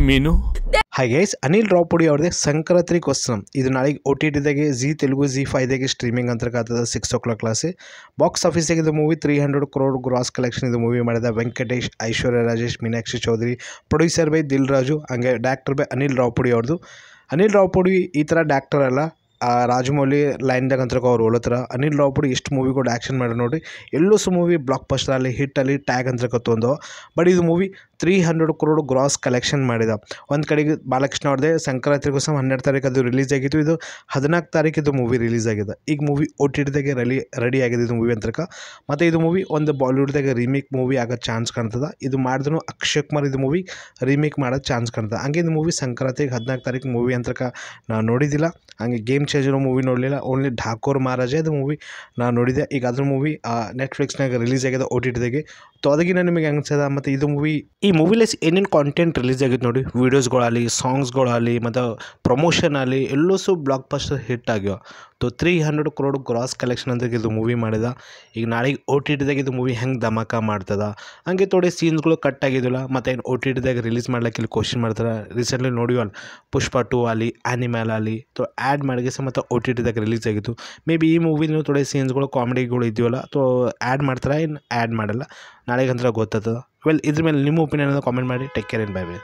ಮೀನು. Hi guys, Anil ರಾವುಪುಡಿ ಅವ್ರದ್ದೇ ಸಂಕ್ರಾಂತಿ ವಸ್ತ್ರಂ ಇದು ನಾಳೆಗೆ ಒ ಟಿ ಟಿದಾಗೆ ಜಿ ತೆಲುಗು ಜಿ5ದಾಗೆ ಸ್ಟ್ರೀಮಿಂಗ್ ಅಂತ ಆಗ್ತದೆ 6 o'clock ಕ್ಲಾಸ್. ಬಾಕ್ಸ್ ಆಫೀಸಿಗೆ ಇದು ಮೂವಿ 300 crore ಗ್ರಾಸ್ ಕಲೆಕ್ಷನ್ ಇದು ಮೂವಿ ಮಾಡಿದ ವೆಂಕಟೇಶ್, ಐಶ್ವರ್ಯ ರಾಜೇಶ್, ಮೀನಾಕ್ಷಿ ಚೌಧರಿ. ಪ್ರೊಡ್ಯೂಸರ್ ಬೈ ದಿಲ್ ರಾಜು, ಹಂಗೆ ಡೈರೆಕ್ಟರ್ ಬೈ ಅನಿಲ್ ರಾವುಪುಡಿ ಅವ್ರದ್ದು. ಅನಿಲ್ ರಾವುಪುಡಿ ಈ ಥರ ಡೈರೆಕ್ಟರ್ ಅಲ್ಲ, ರಾಜಮೌಳಿ ಲೈನ್ದಾಗ ಅಂತ ಅವ್ರು ಹೋಲತ್ರ. ಅನಿಲ್ ರಾವುಪುಡಿ ಎಷ್ಟು ಮೂವಿಗಳು ಆ್ಯಕ್ಷನ್ ಮಾಡಿ ನೋಡಿ, ಎಲ್ಲೂ ಮೂವಿ ಬ್ಲಾಕ್ ಬಸ್ಟರ್ ಅಲ್ಲಿ ಹಿಟ್ಟಲ್ಲಿ ಟ್ಯಾಗ್ ಅಂತ ಕತ್ತೊಂದು. ಬಟ್ ಇದು ಮೂವಿ 300 crore ಗ್ರಾಸ್ ಕಲೆಕ್ಷನ್ ಮಾಡಿದ. ಒಂದು ಕಡೆಗೆ ಬಾಲಕೃಷ್ಣ ಅವ್ರದ್ದೇ ಸಂಕ್ರಾಂತಿಗೋಸ್ಕರ 12 ತಾರೀಕು ಅದು ರಿಲೀಸ್ ಆಗಿತ್ತು. ಇದು 14 ತಾರೀಕು ಇದು ಮೂವಿ ರಿಲೀಸ್ ಆಗಿದೆ. ಈಗ ಮೂವಿ ಒ ಟಿ ಟಿದಾಗೆ ರೆಡಿ ಆಗಿದೆ ಇದು ಮೂವಿ ಅಂತಕ. ಮತ್ತು ಇದು ಮೂವಿ ಒಂದು ಬಾಲಿವುಡ್ದಾಗೆ ರೀಮೇಕ್ ಮೂವಿ ಆಗೋ ಚಾನ್ಸ್ ಕಾಣ್ತದೆ. ಇದು ಮಾಡಿದ್ರು ಅಕ್ಷಯ್ ಕುಮಾರ್ ಇದು ಮೂವಿ ರೀಮೇಕ್ ಮಾಡೋ ಚಾನ್ಸ್ ಕಾಣ್ತದೆ. ಹಂಗೆ ಇದು ಮೂವಿ ಸಂಕ್ರಾಂತಿಗೆ 14 ತಾರೀಕು ಮೂವಿ ಅಂತಕ ನಾನು ನೋಡಿದ್ದಿಲ್ಲ. ಹಂಗೆ ಗೇಮ್ ಚೇಂಜರ್ ಮೂವಿ ನೋಡಲಿಲ್ಲ, ಓನ್ಲಿ ಠಾಕೂರ್ ಮಹಾರಾಜ ಇದು ಮೂವಿ ನಾನು ನೋಡಿದೆ. ಈಗ ಅದ್ರ ಮೂವಿ ನೆಟ್ಫ್ಲಿಕ್ಸ್ನಾಗ ರಿಲೀಸ್ ಆಗಿದೆ ಒ ಟಿ ಟಿದಾಗೆ. ಸೊ ಅದಕ್ಕಿಂತ ನಿಮಗೆ ಅನ್ಸದ. ಮತ್ತು ಇದು ಮೂವಿ ಈ ಮೂವಿಲೆಸ್ ಏನೇನು ಕಾಂಟೆಂಟ್ ರಿಲೀಸ್ ಆಗಿತ್ತು ನೋಡಿ, ವೀಡಿಯೋಸ್ಗಳಾಗಲಿ, ಸಾಂಗ್ಸ್ಗಳಾಗಲಿ, ಮತ್ತು ಪ್ರಮೋಷನ್ ಆಗಲಿ, ಎಲ್ಲೂ ಬ್ಲಾಕ್ ಬಸ್ಟರ್ ಹಿಟ್ ಆಗ್ಯಾವ. 300 crore ಗ್ರಾಸ್ ಕಲೆಕ್ಷನ್ ಅಂತ ಇದು ಮೂವಿ ಮಾಡಿದ. ಈಗ ನಾಳೆಗೆ ಒ ಟಿ ಟಿದಾಗ ಇದು ಮೂವಿ ಹೆಂಗೆ ಧಮಾಕ ಮಾಡ್ತದ. ಹಂಗೆ ಥೋಡೆ ಸೀನ್ಸ್ಗಳು ಕಟ್ ಆಗಿದ್ದಿಲ್ಲ. ಮತ್ತು ಏನು ಒ ಟಿ ಟಿದಾಗ ರಿಲೀಸ್ ಮಾಡ್ಲಿಕ್ಕೆ ಇಲ್ಲಿ ಕ್ವಶನ್ ಮಾಡ್ತಾರೆ. ರೀಸೆಂಟ್ಲಿ ನೋಡಿವಲ್ಲ ಪುಷ್ಪ 2 ಆಗಲಿ, ಆ್ಯನಿಮಲ್ ಆಗಲಿ, ತೊ ಆ್ಯಡ್ ಮಾಡಿಗೆ ಮತ್ತು ಒ ಟಿ ಟಿದಾಗ ರಿಲೀಸ್ ಆಗಿತ್ತು. ಮೇ ಬಿ ಈ ಮೂವಿನೂ ಥೋಡೆ ಸೀನ್ಸ್ಗಳು ಕಾಮಿಡಿಗಳು ಇದೆಯಲ್ಲ, ತೊ ಆ್ಯಡ್ ಮಾಡ್ತಾರೆ, ಏನು ಆ್ಯಡ್ ಮಾಡಲ್ಲ, ನಾಳೆಗಂತ ಗೊತ್ತಾಗ್ತದೆ. ವೆಲ್ ಇದ್ರ ಮೇಲೆ ನಿಮ್ಮ ಒಪಿನಿಯನ್ ಕಾಮೆಂಟ್ ಮಾಡಿ. Take care and bye bye.